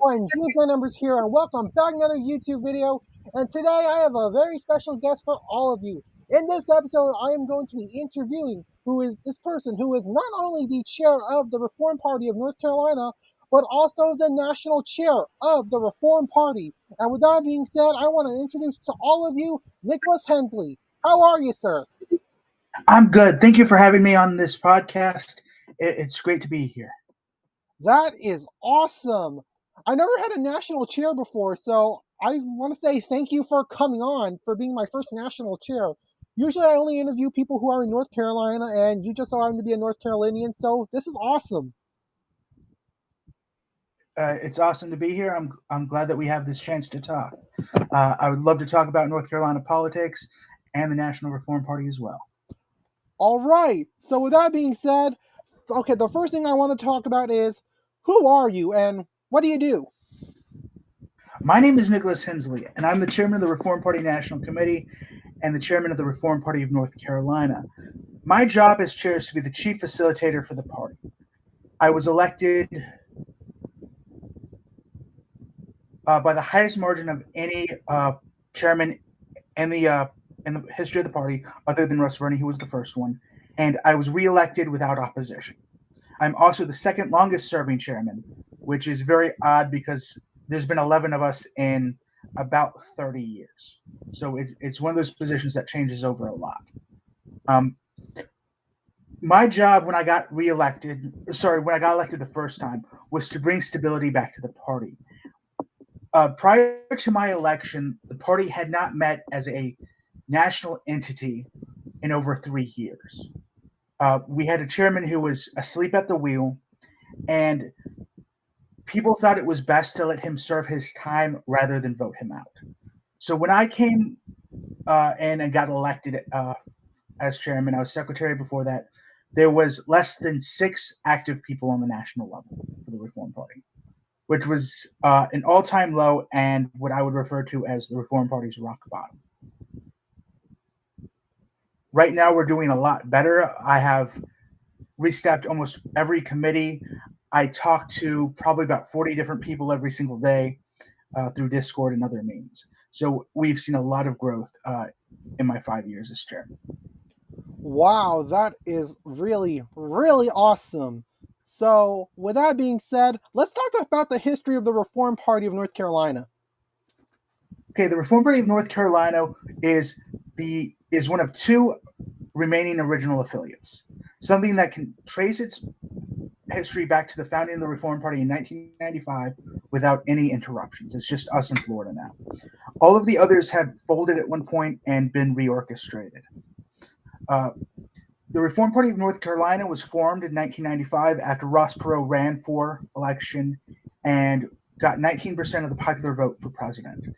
everyone, Juice Numbers here, and welcome back to another YouTube video. And today I have a very special guest for all of you. In this episode, I am going to be interviewing this person who is not only the chair of the Reform Party of North Carolina, but also the national chair of the Reform Party. And with that being said, I want to introduce to all of you Nicholas Hensley. How are you, sir? I'm good. Thank you for having me on this podcast. It's great to be here. That is awesome. I never had a national chair before, so I want to say thank you for coming on, for being my first national chair. Usually I only interview people who are in North Carolina, and you just so happen to be a North Carolinian, so this is awesome. It's awesome to be here. I'm glad that we have this chance to talk. I would love to talk about North Carolina politics and the National Reform Party as well. All right. So with that being said, okay, the first thing I want to talk about is, who are you and what do you do? My name is Nicholas Hensley, and I'm the chairman of the Reform Party National Committee and the chairman of the Reform Party of North Carolina. My job as chair is to be the chief facilitator for the party. I was elected by the highest margin of any chairman in the history of the party, other than Russ Verney, who was the first one, and I was reelected without opposition. I'm also the second longest serving chairman, which is very odd because there's been 11 of us in about 30 years. So it's one of those positions that changes over a lot. My job when I got elected the first time, was to bring stability back to the party. Prior to my election, the party had not met as a national entity in over 3 years. We had a chairman who was asleep at the wheel, and people thought it was best to let him serve his time rather than vote him out. So when I came in and got elected as chairman, I was secretary before that, there was less than 6 active people on the national level for the Reform Party, which was an all-time low and what I would refer to as the Reform Party's rock bottom. Right now, we're doing a lot better. I have restaffed almost every committee. I talk to probably about 40 different people every single day through Discord and other means. So we've seen a lot of growth in my 5 years as chairman. Wow, that is really, really awesome. So, with that being said, let's talk about the history of the Reform Party of North Carolina. Okay, the Reform Party of North Carolina is one of 2 remaining original affiliates, something that can trace its history back to the founding of the Reform Party in 1995 without any interruptions. It's just us in Florida now. All of the others have folded at one point and been reorchestrated. The Reform Party of North Carolina was formed in 1995 after Ross Perot ran for election and got 19% of the popular vote for president.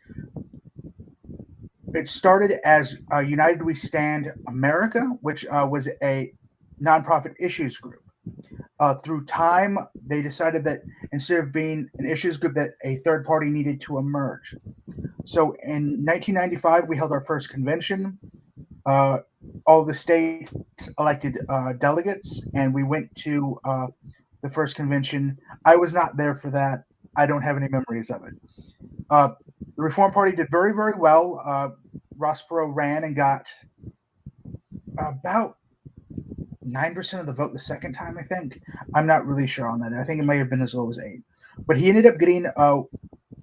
It started as United We Stand America, which was a nonprofit issues group. Through time, they decided that instead of being an issues group, that a third party needed to emerge. So in 1995, we held our first convention. All the states elected delegates, and we went to the first convention. I was not there for that. I don't have any memories of it. The Reform Party did very, very well. Ross Perot ran and got about 9% of the vote the second time, I think. I'm not really sure on that. I think it might have been as low as 8. But he ended up getting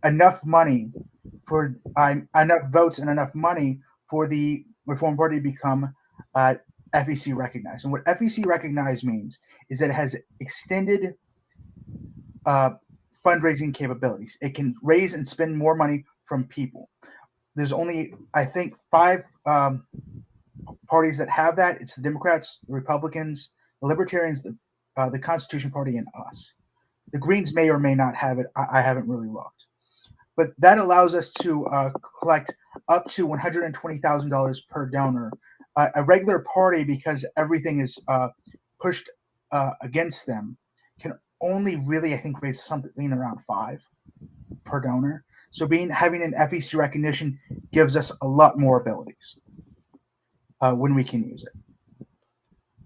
enough money for enough votes and enough money for the Reform Party to become FEC recognized. And what FEC recognized means is that it has extended fundraising capabilities. It can raise and spend more money from people. There's only, I think, 5 parties that have that. It's the Democrats, the Republicans, the Libertarians, the Constitution Party, and us. The Greens may or may not have it. I haven't really looked. But that allows us to collect up to $120,000 per donor. A regular party, because everything is pushed against them, can only really, I think, raise something around 5 per donor. So having an FEC recognition gives us a lot more abilities when we can use it.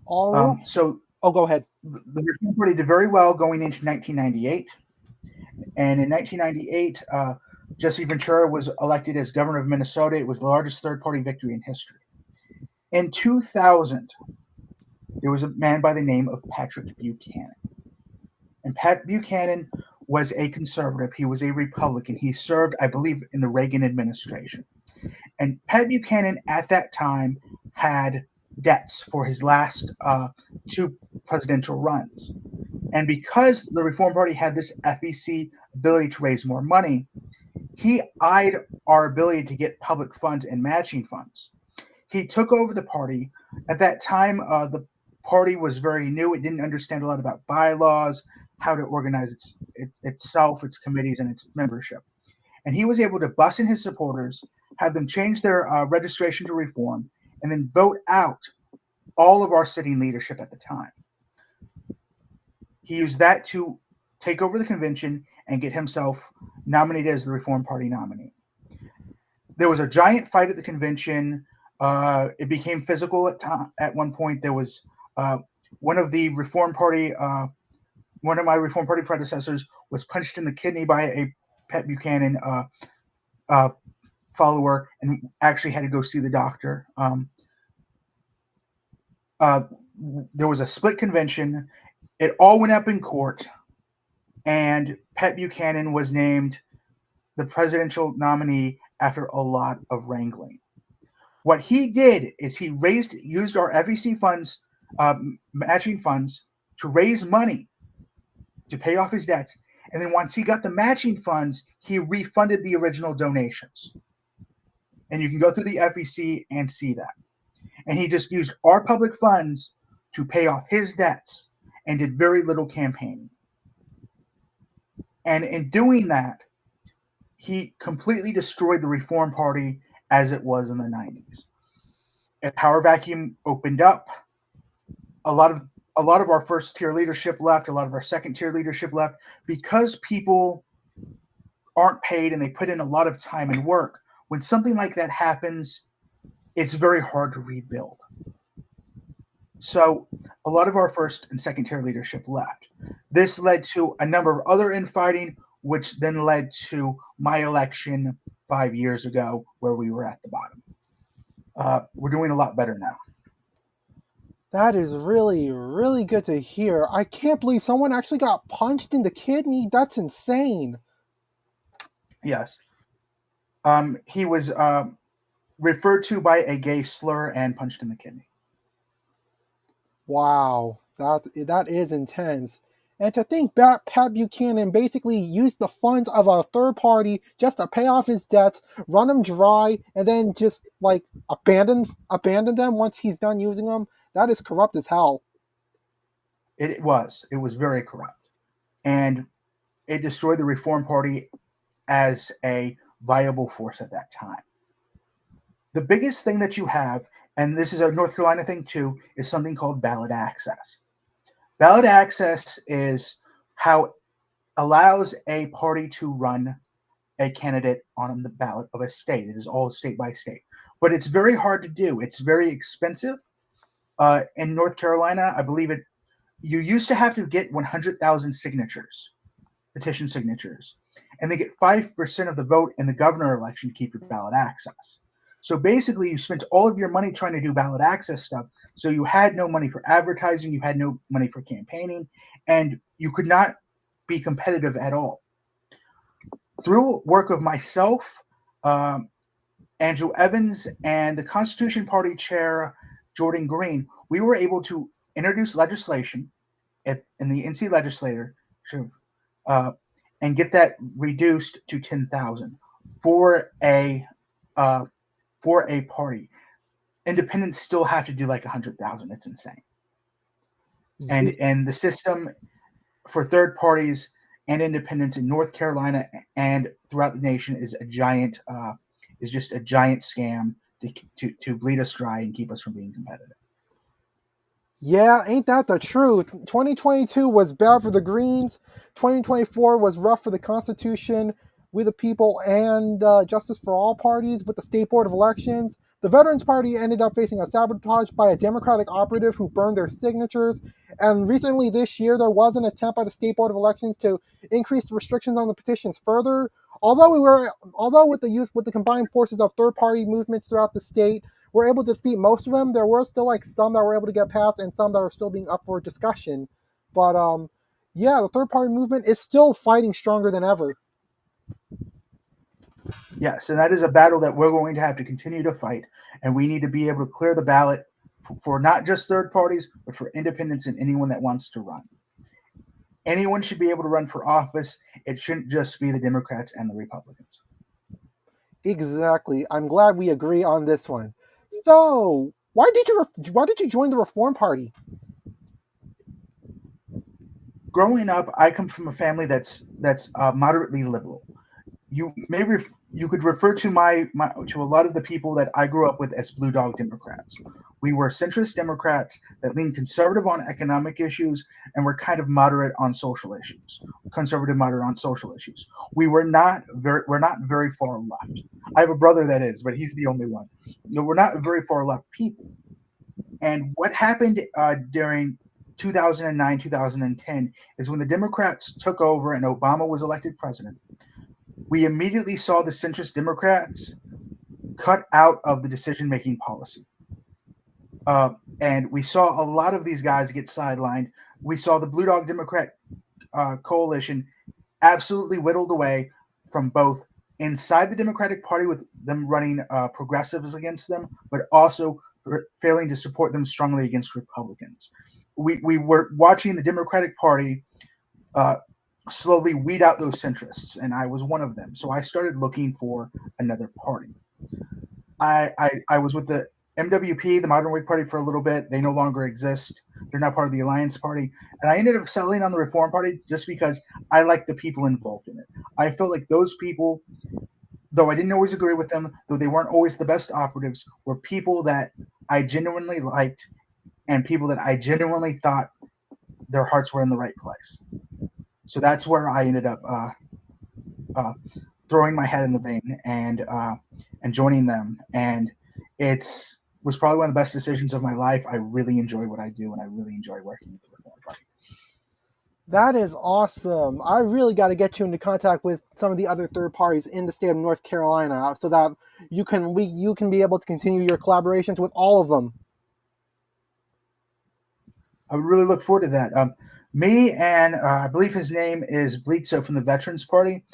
All right. So go ahead. The Reform Party did very well going into 1998. And in 1998, Jesse Ventura was elected as governor of Minnesota. It was the largest third-party victory in history. In 2000, there was a man by the name of Patrick Buchanan. And Pat Buchanan was a conservative. He was a Republican. He served, I believe, in the Reagan administration. And Pat Buchanan at that time had debts for his last two presidential runs. And because the Reform Party had this FEC ability to raise more money, he eyed our ability to get public funds and matching funds. He took over the party. At that time, the party was very new. It didn't understand a lot about bylaws, how to organize itself, its committees, and its membership. And he was able to bus in his supporters, have them change their registration to Reform, and then vote out all of our sitting leadership at the time. He used that to take over the convention and get himself nominated as the Reform Party nominee. There was a giant fight at the convention. It became physical at one point. There was one of my Reform Party predecessors was punched in the kidney by a Pat Buchanan follower and actually had to go see the doctor. There was a split convention. It all went up in court, and Pat Buchanan was named the presidential nominee after a lot of wrangling. What he did is he used our FEC funds, matching funds, to raise money to pay off his debts. And then once he got the matching funds, he refunded the original donations. And you can go through the FEC and see that. And he just used our public funds to pay off his debts and did very little campaigning. And in doing that, he completely destroyed the Reform Party as it was in the 90s. A power vacuum opened up. A lot of our first tier leadership left. A lot of our second tier leadership left because people aren't paid and they put in a lot of time and work. When something like that happens, it's very hard to rebuild. So a lot of our first and second tier leadership left. This led to a number of other infighting, which then led to my election 5 years ago, where we were at the bottom. We're doing a lot better now. That is really, really good to hear. I can't believe someone actually got punched in the kidney. That's insane. Yes. He was referred to by a gay slur and punched in the kidney. Wow, that is intense. And to think that Pat Buchanan basically used the funds of a third party just to pay off his debts, run them dry, and then just like abandon them once he's done using them, that is corrupt as hell. It was very corrupt. And it destroyed the Reform Party as a viable force at that time. The biggest thing that you have, and this is a North Carolina thing too, is something called ballot access. Ballot access is how it allows a party to run a candidate on the ballot of a state. It is all state by state. But it's very hard to do. It's very expensive. In North Carolina, I believe you used to have to get 100,000 signatures, petition signatures, and they get 5% of the vote in the governor election to keep your ballot access. So basically, you spent all of your money trying to do ballot access stuff. So you had no money for advertising, you had no money for campaigning, and you could not be competitive at all. Through work of myself, Andrew Evans, and the Constitution Party chair, Jordan Green, we were able to introduce legislation in the NC legislature and get that reduced to 10,000 for a party. Independents still have to do like 100,000. It's insane. And the system for third parties and independents in North Carolina and throughout the nation is just a giant scam to bleed us dry and keep us from being competitive. Yeah, ain't that the truth? 2022 was bad for the Greens. 2024 was rough for the Constitution. We the People and Justice for All parties with the State Board of Elections. The Veterans Party ended up facing a sabotage by a Democratic operative who burned their signatures. And recently this year, there was an attempt by the State Board of Elections to increase restrictions on the petitions further. Although with the combined forces of third-party movements throughout the state, we're able to defeat most of them. There were still like some that were able to get passed, and some that are still being up for discussion. But yeah, the third-party movement is still fighting stronger than ever. Yes, and that is a battle that we're going to have to continue to fight, and we need to be able to clear the ballot for not just third parties, but for independents and anyone that wants to run. Anyone should be able to run for office. It shouldn't just be the Democrats and the Republicans. Exactly. I'm glad we agree on this one. So, why did you join the Reform Party? Growing up, I come from a family that's moderately liberal. You could refer to to a lot of the people that I grew up with as blue dog Democrats. We were centrist Democrats that leaned conservative on economic issues and were kind of moderate on social issues. Conservative moderate on social issues. We're not very far left. I have a brother that is, but he's the only one. We're not very far left people. And what happened during 2009, 2010 is when the Democrats took over and Obama was elected president. We immediately saw the centrist Democrats cut out of the decision-making policy. And we saw a lot of these guys get sidelined. We saw the Blue Dog Democrat coalition absolutely whittled away from both inside the Democratic Party with them running progressives against them, but also failing to support them strongly against Republicans. We were watching the Democratic Party slowly weed out those centrists, and I was one of them. So I started looking for another party. I was with the MWP, the Modern Whig Party, for a little bit. They no longer exist. They're now part of the Alliance Party. And I ended up settling on the Reform Party just because I liked the people involved in it. I felt like those people, though I didn't always agree with them, though they weren't always the best operatives, were people that I genuinely liked and people that I genuinely thought their hearts were in the right place. So that's where I ended up throwing my hat in the ring and joining them. And was probably one of the best decisions of my life. I really enjoy what I do, and I really enjoy working with the Reform Party. That is awesome. I really got to get you into contact with some of the other third parties in the state of North Carolina so that you can be able to continue your collaborations with all of them. I would really look forward to that. Me and I believe his name is Blitzo from the Veterans Party.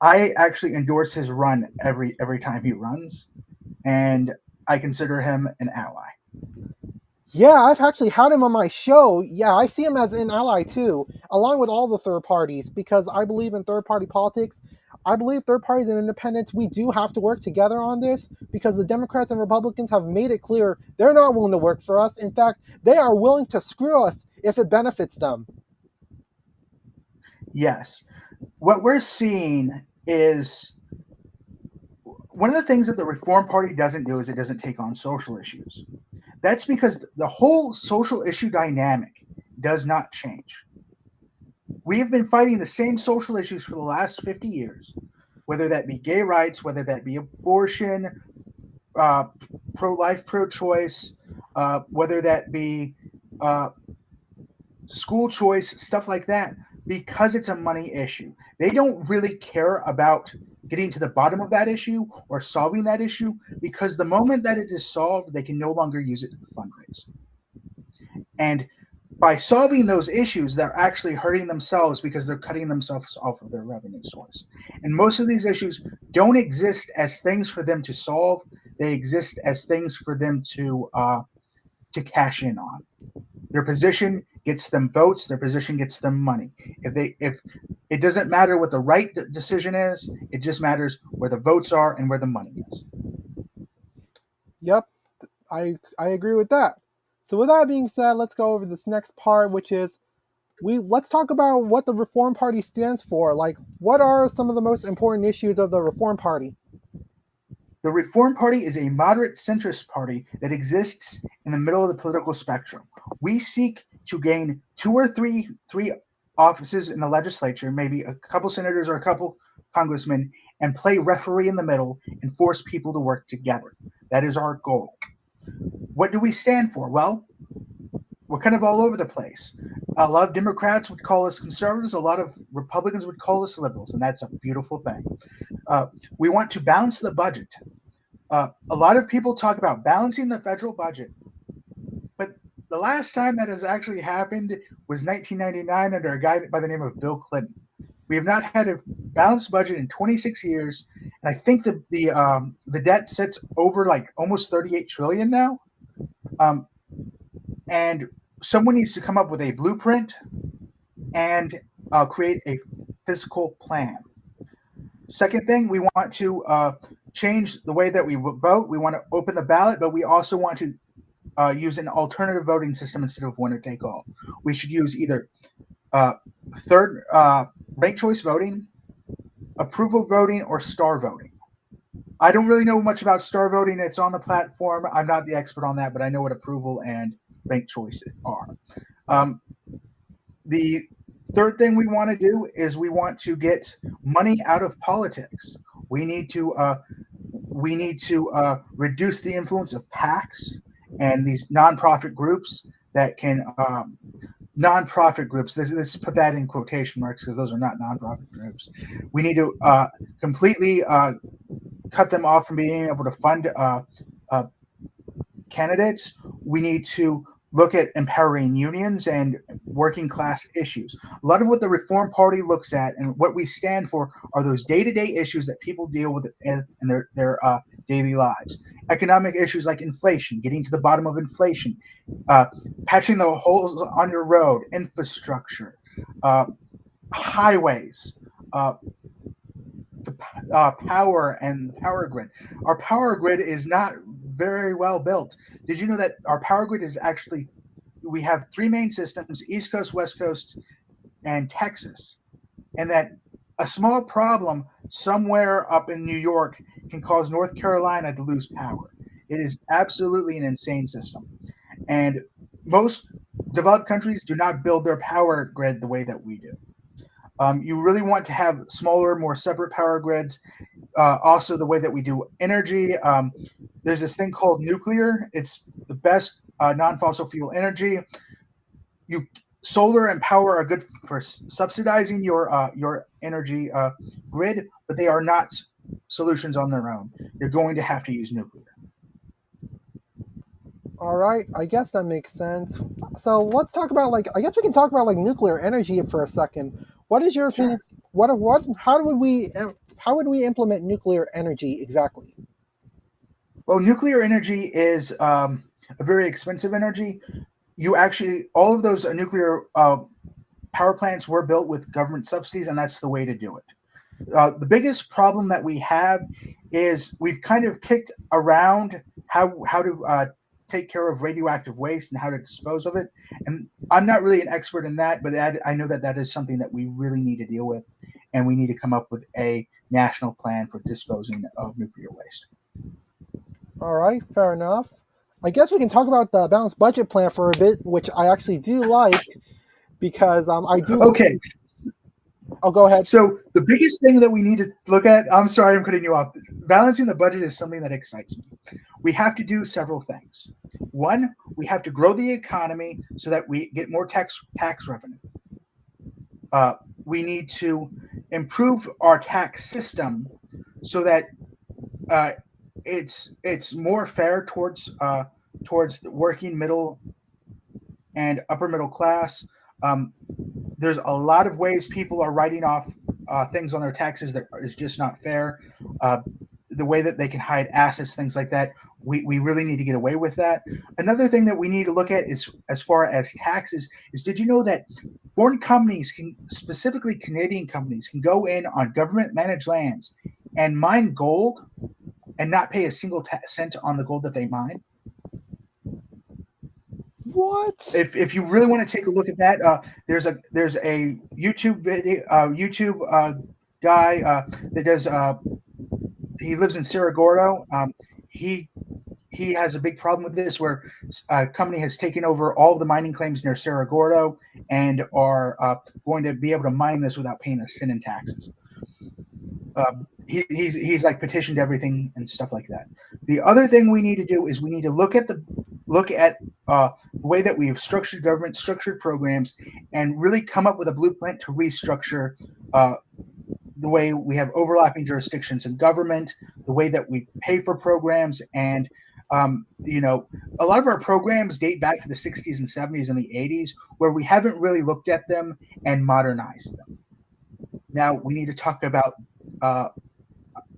I actually endorse his run every time he runs, and I consider him an ally. Yeah, I've actually had him on my show. Yeah, I see him as an ally too, along with all the third parties, because I believe in third party politics. I believe third parties and independents, we do have to work together on this because the Democrats and Republicans have made it clear they're not willing to work for us. In fact, they are willing to screw us if it benefits them. Yes. What we're seeing is one of the things that the Reform Party doesn't do is it doesn't take on social issues. That's because the whole social issue dynamic does not change. We have been fighting the same social issues for the last 50 years, whether that be gay rights, whether that be abortion, pro-life, pro-choice, whether that be school choice, stuff like that, because it's a money issue. They don't really care about getting to the bottom of that issue or solving that issue, because the moment that it is solved, they can no longer use it to fundraise. And by solving those issues, they're actually hurting themselves because they're cutting themselves off of their revenue source. And most of these issues don't exist as things for them to solve. They exist as things for them to cash in on. Their position gets them votes. Their position gets them money. If it doesn't matter what the right decision is, it just matters where the votes are and where the money is. Yep, I agree with that. So with that being said, let's go over this next part, which is let's talk about what the Reform Party stands for. Like, what are some of the most important issues of the Reform Party? The Reform Party is a moderate centrist party that exists in the middle of the political spectrum. We seek to gain two or three offices in the legislature, maybe a couple senators or a couple congressmen and play referee in the middle and force people to work together. That is our goal. What do we stand for? Well, we're kind of all over the place. A lot of Democrats would call us conservatives. A lot of Republicans would call us liberals, and that's a beautiful thing. We want to balance the budget. A lot of people talk about balancing the federal budget, but the last time that has actually happened was 1999 under a guy by the name of Bill Clinton. We have not had a balanced budget in 26 years, and I think the debt sits over like almost 38 trillion now. And someone needs to come up with a blueprint and create a fiscal plan. Second thing, we want to change the way that we vote. We want to open the ballot, but we also want to use an alternative voting system instead of winner take all. We should use either third ranked choice voting, approval voting, or star voting. I don't really know much about star voting. It's on the platform. I'm not the expert on that, but I know what approval and ranked choice are. The third thing we want to do is we want to get money out of politics. We need to reduce the influence of PACs and these nonprofit groups that can nonprofit groups. This put that in quotation marks because those are not nonprofit groups. We need to completely cut them off from being able to fund candidates. We need to look at empowering unions and working class issues. A lot of what the Reform Party looks at and what we stand for are those day-to-day issues that people deal with in their daily lives. Economic issues like inflation, getting to the bottom of inflation, patching the holes on your road, infrastructure, highways, the power and the power grid. Our power grid is not very well built. Did you know that our power grid is actually, we have three main systems, East Coast, West Coast, and Texas, and that a small problem somewhere up in New York can cause North Carolina to lose power. It is absolutely an insane system. And most developed countries do not build their power grid the way that we do. You really want to have smaller, more separate power grids. Also, the way that we do energy, there's this thing called nuclear. It's the best non-fossil fuel energy. Solar and power are good for subsidizing your energy grid, but they are not solutions on their own. You're going to have to use nuclear. All right, I guess that makes sense. So let's talk about I guess we can talk about nuclear energy for a second. What is your opinion? How would we implement nuclear energy exactly? Well, nuclear energy is a very expensive energy. All of those nuclear power plants were built with government subsidies, and that's the way to do it. The biggest problem that we have is we've kind of kicked around how to take care of radioactive waste and how to dispose of it. And I'm not really an expert in that, but I know that is something that we really need to deal with, and we need to come up with a national plan for disposing of nuclear waste. All right, fair enough. I guess we can talk about the balanced budget plan for a bit, which I actually do like because I do. Okay. Oh, go ahead. So the biggest thing that we need to look at, I'm sorry, I'm cutting you off. Balancing the budget is something that excites me. We have to do several things. One, we have to grow the economy so that we get more tax revenue. We need to improve our tax system so that it's more fair towards the working middle and upper middle class. There's a lot of ways people are writing off things on their taxes that is just not fair. The way that they can hide assets, things like that, we really need to get away with that. Another thing that we need to look at is, as far as taxes, is did you know that foreign companies specifically Canadian companies, can go in on government managed lands and mine gold and not pay a single cent on the gold that they mine? What? If you really want to take a look at that, there's a YouTube video, guy that does. He lives in Cerro Gordo. He has a big problem with this, where a company has taken over all of the mining claims near Cerro Gordo and are going to be able to mine this without paying a cent in taxes. He's like petitioned everything and stuff like that. The other thing we need to do is we need to look at the way that we have structured government, structured programs, and really come up with a blueprint to restructure the way we have overlapping jurisdictions in government, the way that we pay for programs, and a lot of our programs date back to the 60s and 70s and the 80s, where we haven't really looked at them and modernized them. Now we need to talk about uh,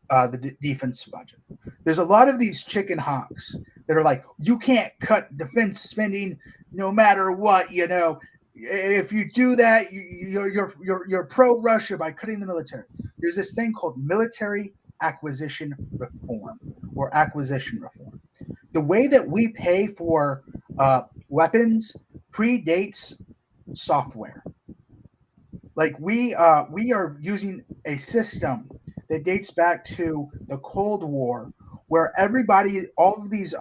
the defense budget. There's a lot of these chicken hawks that are like, you can't cut defense spending no matter what. If you do that, you're pro Russia by cutting the military. There's this thing called military acquisition reform or acquisition reform. The way that we pay for weapons predates software. Like we are using a system that dates back to the Cold War, where everybody, all of these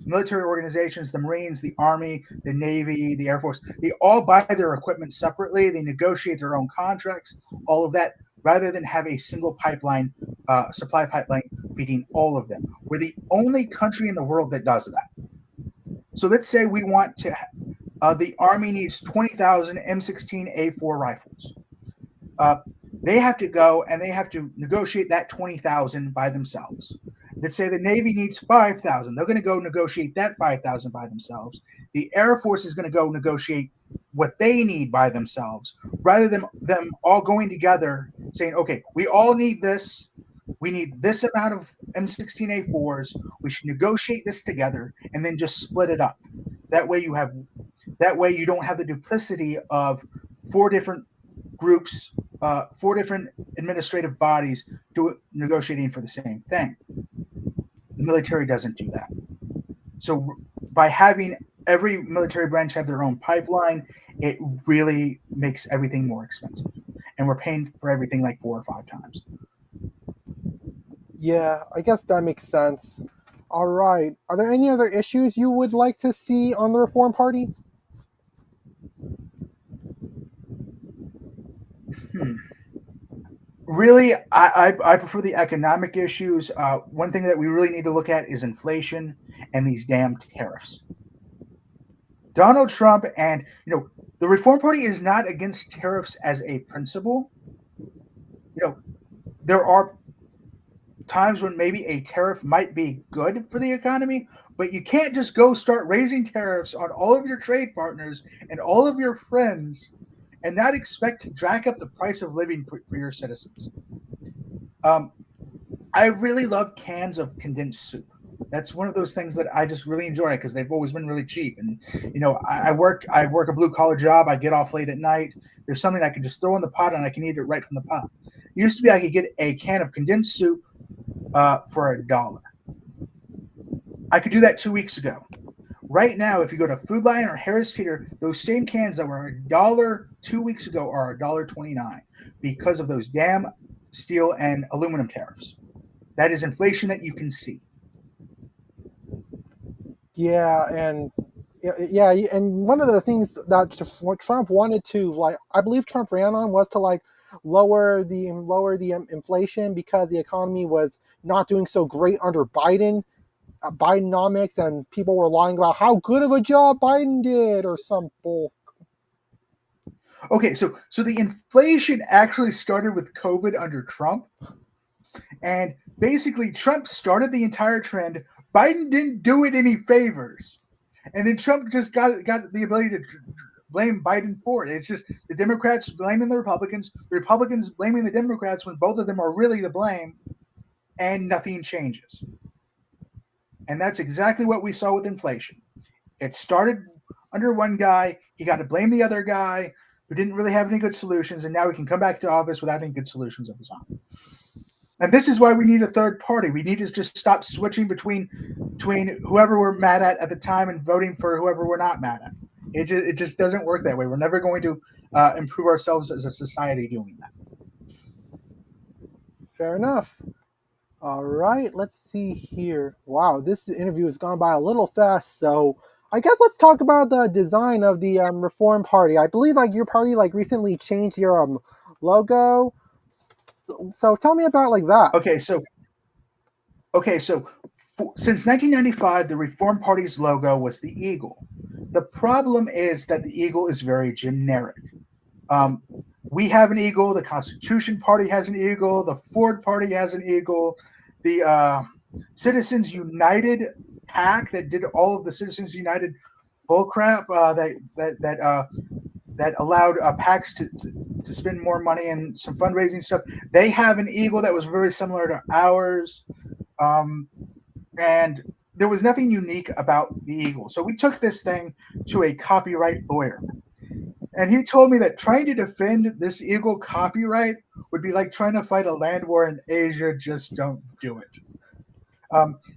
military organizations, the Marines, the Army, the Navy, the Air Force, they all buy their equipment separately. They negotiate their own contracts, all of that, rather than have a single pipeline, supply pipeline feeding all of them. We're the only country in the world that does that. So let's say we want to, the Army needs 20,000 M16A4 rifles. They have to go and they have to negotiate that 20,000 by themselves. Let's say the Navy needs 5,000. They're going to go negotiate that 5,000 by themselves. The Air Force is going to go negotiate what they need by themselves, rather than them all going together saying, okay, we all need this. We need this amount of M16A4s. We should negotiate this together and then just split it up. That way you don't have the duplicity of four different groups, four different administrative bodies negotiating for the same thing. The military doesn't do that. So by having every military branch have their own pipeline, it really makes everything more expensive. And we're paying for everything like 4 or 5 times. Yeah, I guess that makes sense. All right. Are there any other issues you would like to see on the Reform Party? Really, I prefer the economic issues. One thing that we really need to look at is inflation and these damn tariffs. Donald Trump and the Reform Party is not against tariffs as a principle. There are times when maybe a tariff might be good for the economy, but you can't just go start raising tariffs on all of your trade partners and all of your friends and not expect to jack up the price of living for your citizens. I really love cans of condensed soup. That's one of those things that I just really enjoy because they've always been really cheap. And I work a blue collar job. I get off late at night. There's something I can just throw in the pot and I can eat it right from the pot. It used to be I could get a can of condensed soup for $1. I could do that 2 weeks ago. Right now, if you go to Food Lion or Harris Teeter, those same cans that were $1 2 weeks ago are $1.29 because of those damn steel and aluminum tariffs. That is inflation that you can see. Yeah, and one of the things that Trump wanted to, like, I believe Trump ran on, was to like lower the inflation because the economy was not doing so great under Bidenomics, and people were lying about how good of a job Biden did or some bull. Okay, so the inflation actually started with COVID under Trump, and basically Trump started the entire trend. Biden didn't do it any favors, and then Trump just got the ability to blame Biden for it. It's just the Democrats blaming the Republicans blaming the Democrats when both of them are really to blame, and nothing changes. And that's exactly what we saw with inflation. It started under one guy. He got to blame the other guy who didn't really have any good solutions, and now he can come back to office without any good solutions of his own. And this is why we need a third party. We need to just stop switching between whoever we're mad at the time and voting for whoever we're not mad at. It just doesn't work that way. We're never going to improve ourselves as a society doing that. Fair enough. All right, let's see here. Wow, this interview has gone by a little fast, so I guess let's talk about the design of the Reform Party. I believe like your party like recently changed your logo. So tell me about like that. Okay, so since 1995, the Reform Party's logo was the eagle. The problem is that the eagle is very generic. Um, we have an eagle. The Constitution Party has an eagle. The Ford Party has an eagle. The Citizens United PAC that did all of the Citizens United bullcrap that allowed PACs to spend more money and some fundraising stuff. They have an eagle that was very similar to ours. And there was nothing unique about the eagle. So we took this thing to a copyright lawyer. And he told me that trying to defend this eagle copyright would be like trying to fight a land war in Asia. Just don't do it.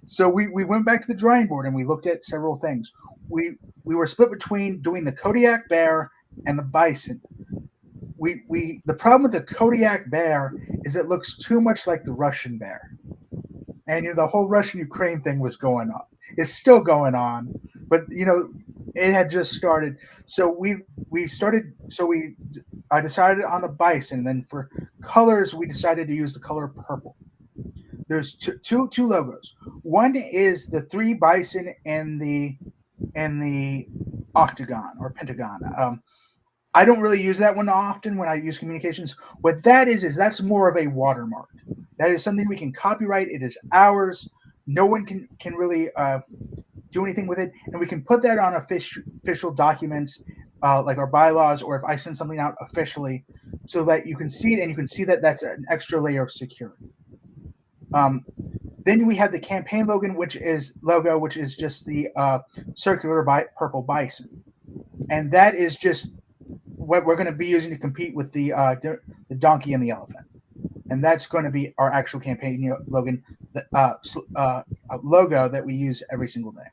So we went back to the drawing board and we looked at several things. We were split between doing the Kodiak bear and the bison. The problem with the Kodiak bear is it looks too much like the Russian bear. And the whole Russian-Ukraine thing was going on. It's still going on, but it had just started. So I decided on the bison. And then for colors, we decided to use the color purple. There's two logos. One is the three bison in the octagon or pentagon. I don't really use that one often when I use communications. What that is that's more of a watermark. That is something we can copyright. It is ours. No one can really do anything with it. And we can put that on official documents like our bylaws, or if I send something out officially, so that you can see it and you can see that that's an extra layer of security. Then we have the campaign logo, which is just the circular purple bison. And that is just what we're going to be using to compete with the donkey and the elephant. And that's going to be our actual campaign logo that we use every single day.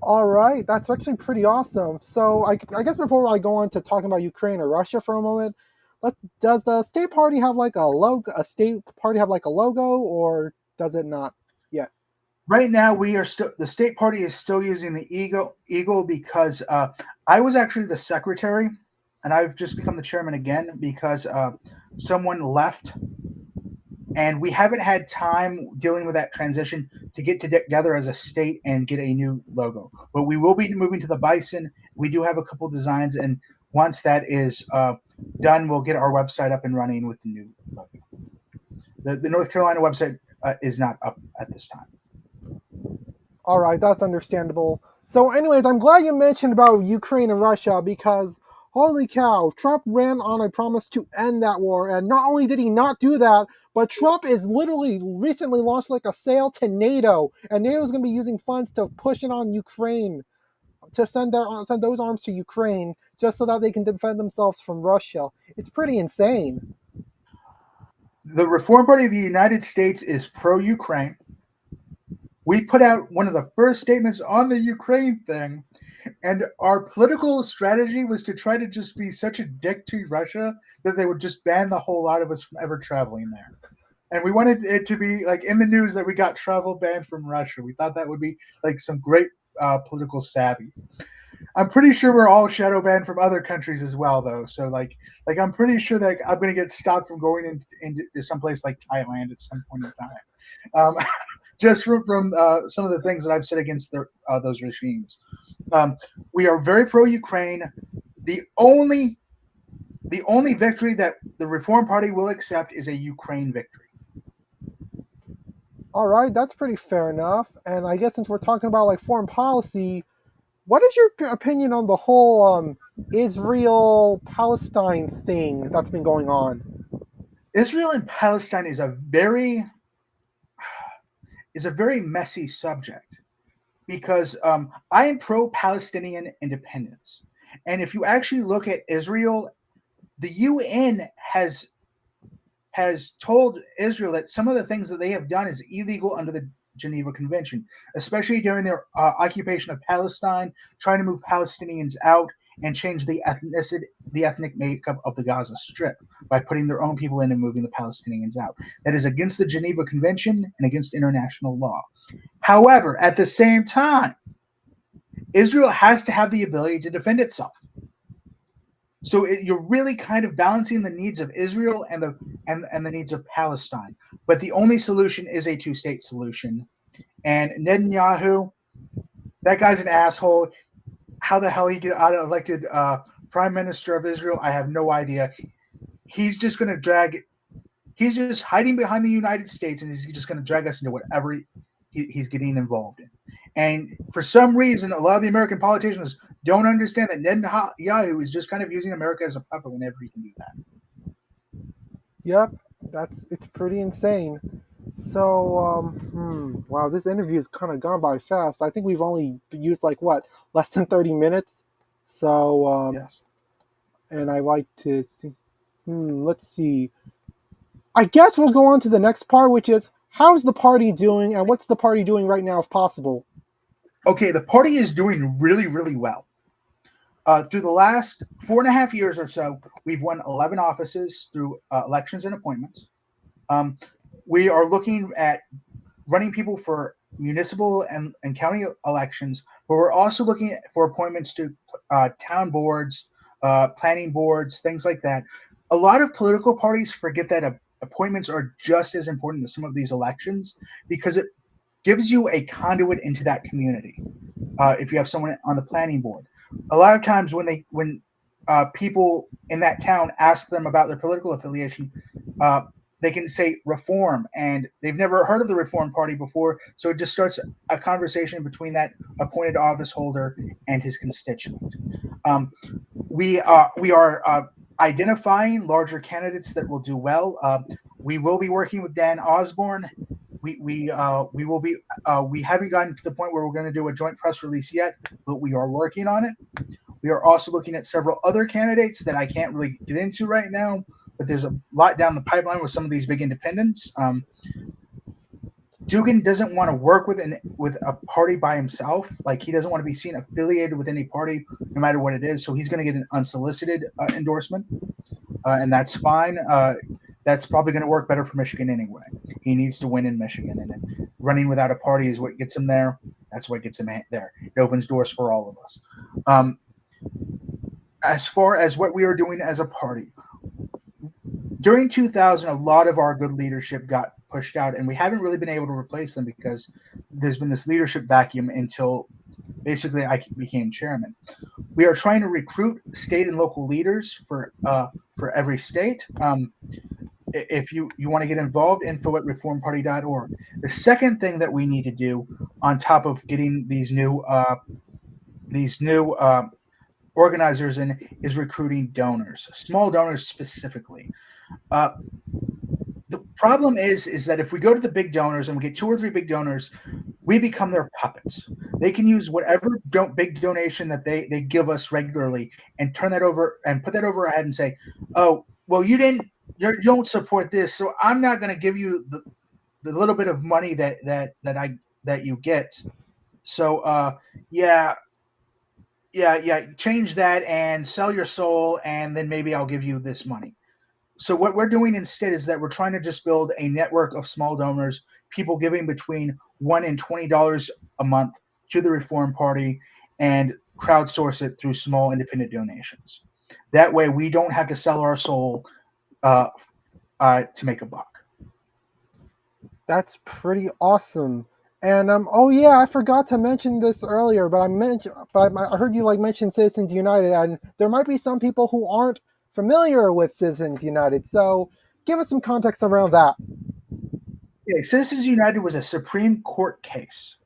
All right, that's actually pretty awesome. So I guess before I go on to talking about Ukraine or Russia for a moment, does the state party have like a logo? A state party have like a logo, or does it not yet? Right now, the state party is still using the eagle because I was actually the secretary, and I've just become the chairman again because someone left, and we haven't had time dealing with that transition to get together as a state and get a new logo. But we will be moving to the bison. We do have a couple designs, and once that is done, we'll get our website up and running with the new logo. The North Carolina website is not up at this time. All right, that's understandable. So anyways, I'm glad you mentioned about Ukraine and Russia because holy cow, Trump ran on a promise to end that war. And not only did he not do that, but Trump is literally recently launched like a sale to NATO. And NATO's going to be using funds to push it on Ukraine, to send those arms to Ukraine just so that they can defend themselves from Russia. It's pretty insane. The Reform Party of the United States is pro-Ukraine. We put out one of the first statements on the Ukraine thing, and our political strategy was to try to just be such a dick to Russia that they would just ban the whole lot of us from ever traveling there. And we wanted it to be like in the news that we got travel banned from Russia. We thought that would be like some great political savvy. I'm pretty sure we're all shadow banned from other countries as well, though. So like I'm pretty sure that I'm going to get stopped from going into someplace like Thailand at some point in time. Just from some of the things that I've said against those regimes. We are very pro-Ukraine. The only victory that the Reform Party will accept is a Ukraine victory. All right, that's pretty fair enough. And I guess since we're talking about like foreign policy, what is your opinion on the whole Israel-Palestine thing that's been going on? Israel and Palestine is a very messy subject because I am pro-Palestinian independence. And if you actually look at Israel, the UN has told Israel that some of the things that they have done is illegal under the Geneva Convention, especially during their occupation of Palestine, trying to move Palestinians out and change the ethnic makeup of the Gaza Strip by putting their own people in and moving the Palestinians out. That is against the Geneva Convention and against international law. However, at the same time, Israel has to have the ability to defend itself. So you're really kind of balancing the needs of Israel and the needs of Palestine. But the only solution is a two-state solution. And Netanyahu, that guy's an asshole. How the hell he got elected prime minister of Israel, I have no idea. He's just going to drag. He's just hiding behind the United States, and he's just going to drag us into whatever he's getting involved in. And for some reason, a lot of the American politicians don't understand that Netanyahu is just kind of using America as a puppet whenever he can do that. Yep, it's pretty insane. So, wow, this interview has kind of gone by fast. I think we've only used less than 30 minutes. So, Yes. and I like to see. Let's see. I guess we'll go on to the next part, which is how's the party doing, and what's the party doing right now, if possible. Okay, the party is doing really, really well. Through the last 4.5 years or so, we've won 11 offices through elections and appointments. We are looking at running people for municipal and county elections, but we're also looking for appointments to town boards, planning boards, things like that. A lot of political parties forget that appointments are just as important as some of these elections because it gives you a conduit into that community. If you have someone on the planning board, a lot of times when people in that town ask them about their political affiliation, they can say reform, and they've never heard of the Reform Party before, so it just starts a conversation between that appointed office holder and his constituent. We are identifying larger candidates that will do well. We will be working with Dan Osborne. We will be. We haven't gotten to the point where we're going to do a joint press release yet, but we are working on it. We are also looking at several other candidates that I can't really get into right now, but there's a lot down the pipeline with some of these big independents. Dugan doesn't want to work with a party by himself. Like, he doesn't want to be seen affiliated with any party, no matter what it is. So he's going to get an unsolicited endorsement, and that's fine. That's probably going to work better for Michigan anyway. He needs to win in Michigan, and running without a party is what gets him there. That's what gets him there. It opens doors for all of us. As far as what we are doing as a party, during 2000, a lot of our good leadership got pushed out, and we haven't really been able to replace them because there's been this leadership vacuum until basically I became chairman. We are trying to recruit state and local leaders for every state. If you want to get involved, info at reformparty.org. The second thing that we need to do, on top of getting these new organizers in, is recruiting donors, small donors specifically. The problem is that if we go to the big donors and we get 2 or 3 big donors, we become their puppets. They can use whatever big donation that they give us regularly and turn that over and put that over our head and say, oh, well, you don't support this, so I'm not going to give you the little bit of money that you get. So change that and sell your soul, and then maybe I'll give you this money. So what we're doing instead is that we're trying to just build a network of small donors, people giving between $1 and $20 a month to the Reform Party, and crowdsource it through small independent donations. That way we don't have to sell our soul to make a buck. That's pretty awesome. And oh yeah, I forgot to mention this earlier, but I heard you mention Citizens United, and there might be some people who aren't familiar with Citizens United. So give us some context around that. Yeah, Citizens United was a Supreme Court case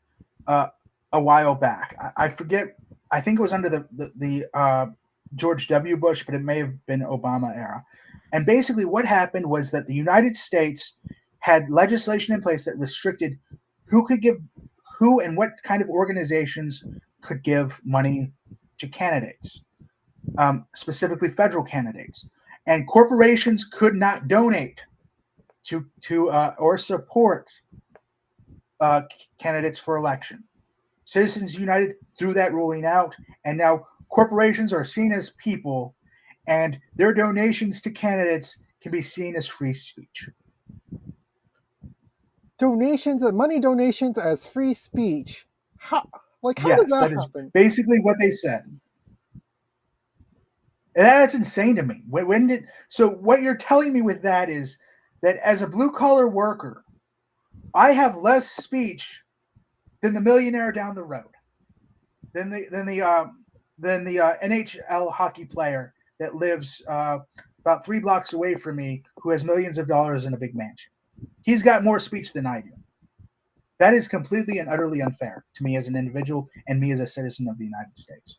a while back. I forget. I think it was under the George W. Bush, but it may have been Obama era. And basically what happened was that the United States had legislation in place that restricted who and what kind of organizations could give money to candidates, specifically federal candidates. And corporations could not donate to or support candidates for election. Citizens United threw that ruling out, and now corporations are seen as people, and their donations to candidates can be seen as free speech. Money donations as free speech. How does Yes, that that is happen? basically what they said. That's insane to me. So what you're telling me with that is that as a blue collar worker, I have less speech than the millionaire down the road, than the NHL hockey player that lives about 3 blocks away from me, who has millions of dollars in a big mansion. He's got more speech than I do. That is completely and utterly unfair to me as an individual and me as a citizen of the United States.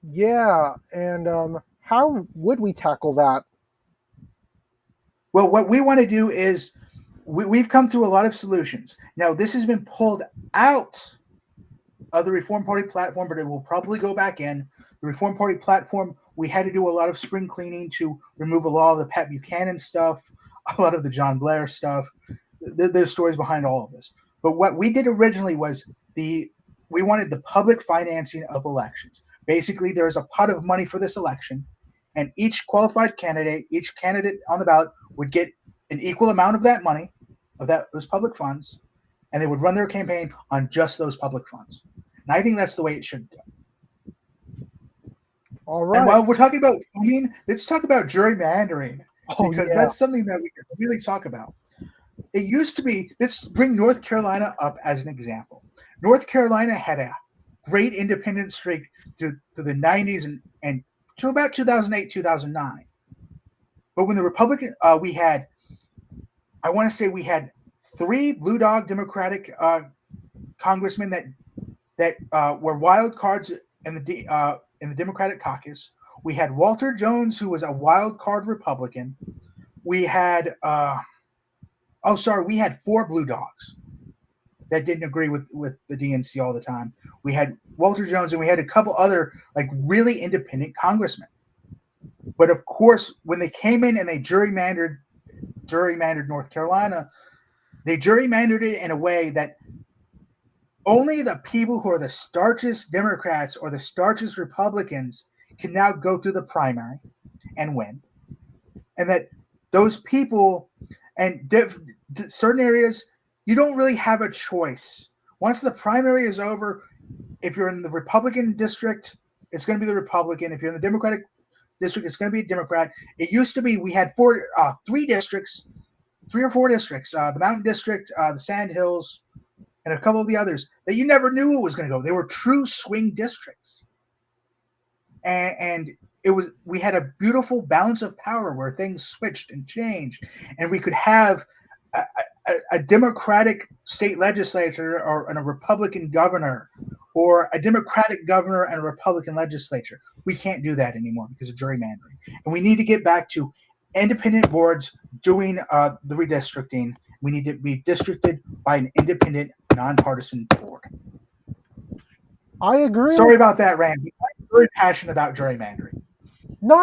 Yeah, and how would we tackle that? Well, what we want to do is we've come through a lot of solutions. Now, this has been pulled out of the Reform Party platform, but it will probably go back in. The Reform Party platform, we had to do a lot of spring cleaning to remove a lot of the Pat Buchanan stuff, a lot of the John Blair stuff. There's stories behind all of this. But what we did originally was we wanted the public financing of elections. Basically, there's a pot of money for this election, and each candidate on the ballot would get an equal amount of that money, of those public funds, and they would run their campaign on just those public funds. And I think that's the way it should go. All And right. while we're talking about voting, let's talk about gerrymandering, because yeah. that's something that we can really talk about. It used to be, let's bring North Carolina up as an example. North Carolina had a great independent streak through the 90s and to about 2008, 2009. But when the Republican, we had 3 Blue Dog Democratic congressmen that were wild cards in the Democratic caucus. We had Walter Jones, who was a wild card Republican. We had we had 4 Blue Dogs that didn't agree with the DNC all the time. We had Walter Jones, and we had a couple other like really independent congressmen. But of course, when they came in and they gerrymandered North Carolina, they gerrymandered it in a way that only the people who are the starchest Democrats or the starchest Republicans can now go through the primary and win. And that those people and certain areas, you don't really have a choice. Once the primary is over, if you're in the Republican district, it's going to be the Republican. If you're in the Democratic district, it's going to be a Democrat. It used to be we had 3 or 4 districts, the Mountain District, the Sand Hills, and a couple of the others that you never knew who was going to go. They were true swing districts. And we had a beautiful balance of power where things switched and changed, and we could have a Democratic state legislature and a Republican governor, or a Democratic governor and a Republican legislature. We can't do that anymore because of gerrymandering. And we need to get back to independent boards doing the redistricting. We need to be districted by an independent, nonpartisan board. I agree. Sorry about that, Randy. I'm very passionate about gerrymandering. No,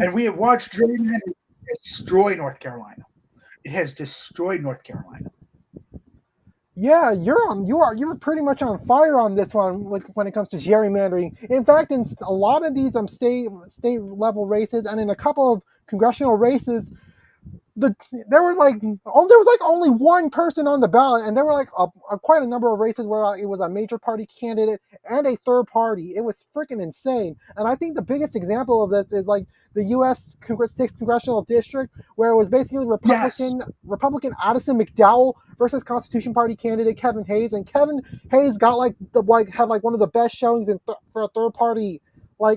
And we have watched gerrymandering destroy North Carolina. It has destroyed North Carolina. Yeah, you're pretty much on fire on this one when it comes to gerrymandering. In fact, in a lot of these state level races and in a couple of congressional races, there was only one person on the ballot, and there were like quite a number of races where it was a major party candidate and a third party. It was freaking insane. And I think the biggest example of this is like the U.S. 6th congressional district, where it was basically Republican Addison McDowell versus Constitution Party candidate Kevin Hayes, and Kevin Hayes got had one of the best showings for a third party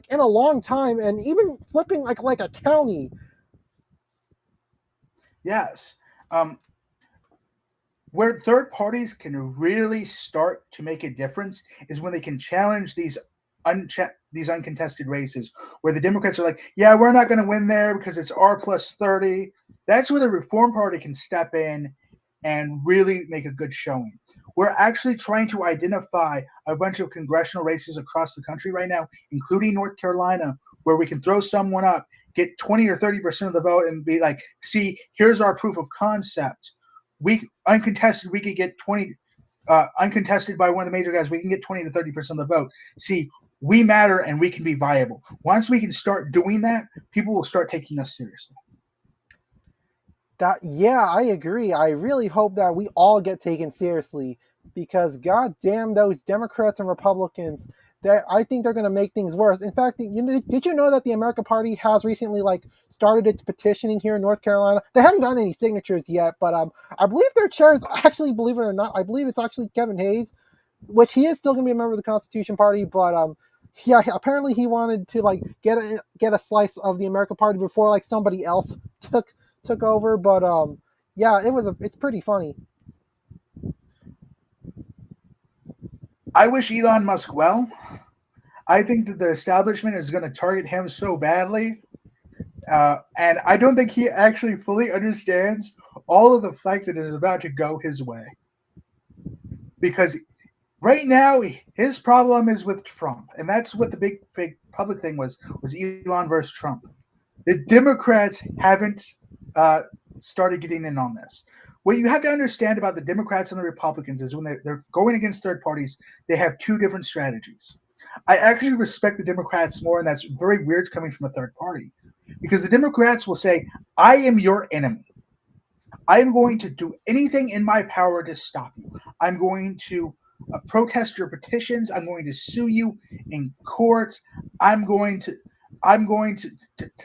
in a long time, and even flipping like a county. Yes. Where third parties can really start to make a difference is when they can challenge these uncontested races, where the Democrats are like, yeah, we're not going to win there because it's R+30. That's where the Reform Party can step in and really make a good showing. We're actually trying to identify a bunch of congressional races across the country right now, including North Carolina, where we can throw someone up, get 20 or 30% of the vote, and be like, see, here's our proof of concept. Uncontested, we could get 20, uncontested by one of the major guys, we can get 20 to 30% of the vote. See, we matter and we can be viable. Once we can start doing that, people will start taking us seriously. Yeah, I agree. I really hope that we all get taken seriously, because goddamn those Democrats and Republicans, I think they're going to make things worse. In fact, did you know that the American Party has recently started its petitioning here in North Carolina? They haven't gotten any signatures yet, but I believe their chair is actually, believe it or not, I believe it's actually Kevin Hayes, which he is still going to be a member of the Constitution Party, but yeah, apparently he wanted to get a slice of the American Party before somebody else took over. But yeah, it's pretty funny. I wish Elon Musk well. I think that the establishment is going to target him so badly. And I don't think he actually fully understands all of the flack that is about to go his way. Because right now, his problem is with Trump. And that's what the big public thing was Elon versus Trump. The Democrats haven't started getting in on this. What you have to understand about the Democrats and the Republicans is when they're going against third parties, they have two different strategies. I actually respect the Democrats more, and that's very weird coming from a third party, because the Democrats will say, I am your enemy. I am going to do anything in my power to stop you. I'm going to protest your petitions. I'm going to sue you in court. I'm going to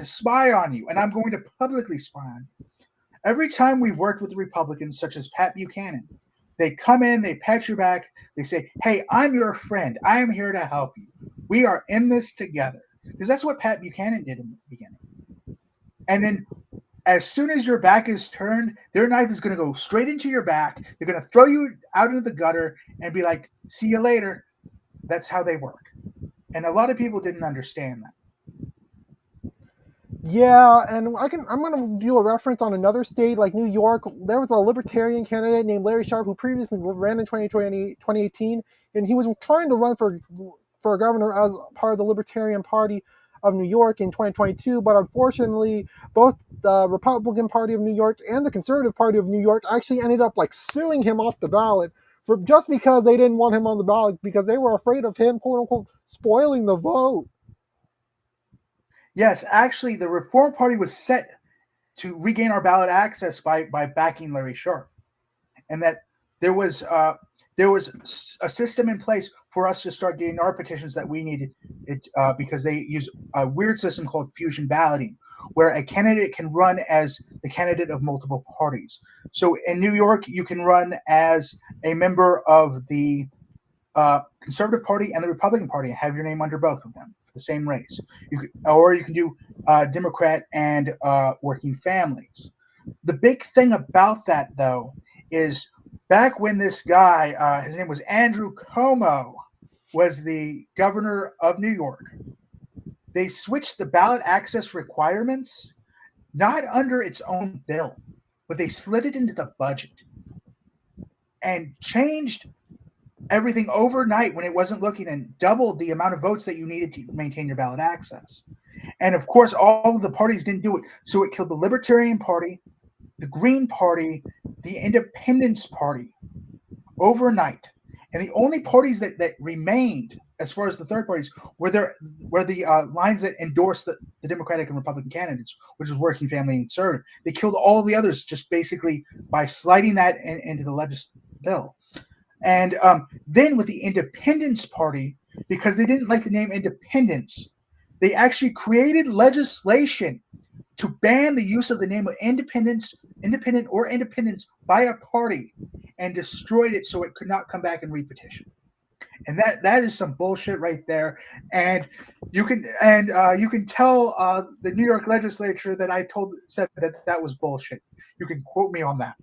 spy on you, and I'm going to publicly spy on you. Every time we've worked with the Republicans, such as Pat Buchanan, they come in, they pat your back, they say, hey, I'm your friend. I am here to help you. We are in this together. Because that's what Pat Buchanan did in the beginning. And then as soon as your back is turned, their knife is going to go straight into your back. They're going to throw you out into the gutter and be like, see you later. That's how they work. And a lot of people didn't understand that. Yeah, and I'm gonna do a reference on another state like New York. There was a libertarian candidate named Larry Sharpe who previously ran in 2018, and he was trying to run for governor as part of the Libertarian Party of New York in 2022. But unfortunately, both the Republican Party of New York and the Conservative Party of New York actually ended up suing him off the ballot for just because they didn't want him on the ballot because they were afraid of him, quote unquote, spoiling the vote. Yes, actually, the Reform Party was set to regain our ballot access by backing Larry Sharpe, and that there was a system in place for us to start getting our petitions that we needed it because they use a weird system called fusion balloting, where a candidate can run as the candidate of multiple parties. So in New York, you can run as a member of the Conservative Party and the Republican Party and have your name under both of them for the same race. Or you can do Democrat and working families. The big thing about that, though, is back when this guy, his name was Andrew Cuomo, was the governor of New York, they switched the ballot access requirements not under its own bill, but they slid it into the budget and changed everything overnight when it wasn't looking, and doubled the amount of votes that you needed to maintain your ballot access. And of course, all of the parties didn't do it. So it killed the Libertarian Party, the Green Party, the Independence Party overnight. And the only parties that remained, as far as the third parties, were the lines that endorsed the Democratic and Republican candidates, which was Working Family and Conservative. They killed all of the others just basically by sliding that into the legislative bill. And then with the Independence Party, because they didn't like the name Independence, they actually created legislation to ban the use of the name of independent or independence by a party, and destroyed it so it could not come back and repetition. And that is some bullshit right there. And you can tell the New York legislature that I said that was bullshit. You can quote me on that.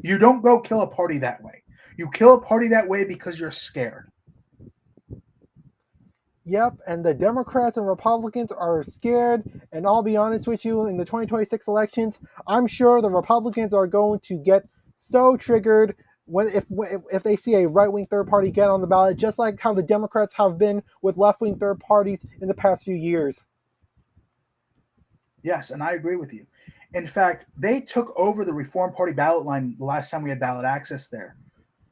You don't go kill a party that way. You kill a party that way because you're scared. Yep, and the Democrats and Republicans are scared, and I'll be honest with you, in the 2026 elections, I'm sure the Republicans are going to get so triggered if they see a right-wing third party get on the ballot, just like how the Democrats have been with left-wing third parties in the past few years. Yes, and I agree with you. In fact, they took over the Reform Party ballot line the last time we had ballot access there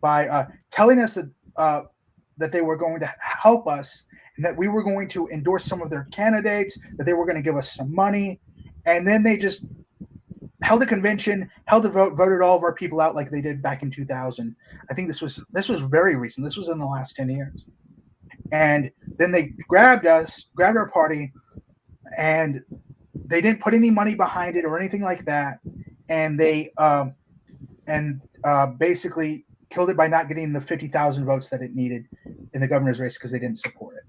by telling us that they were going to help us and that we were going to endorse some of their candidates, that they were going to give us some money. And then they just held a convention, held a vote, voted all of our people out like they did back in 2000. I think this was very recent. This was in the last 10 years. And then they grabbed our party, and they didn't put any money behind it or anything like that. And they basically killed it by not getting the 50,000 votes that it needed in the governor's race because they didn't support it.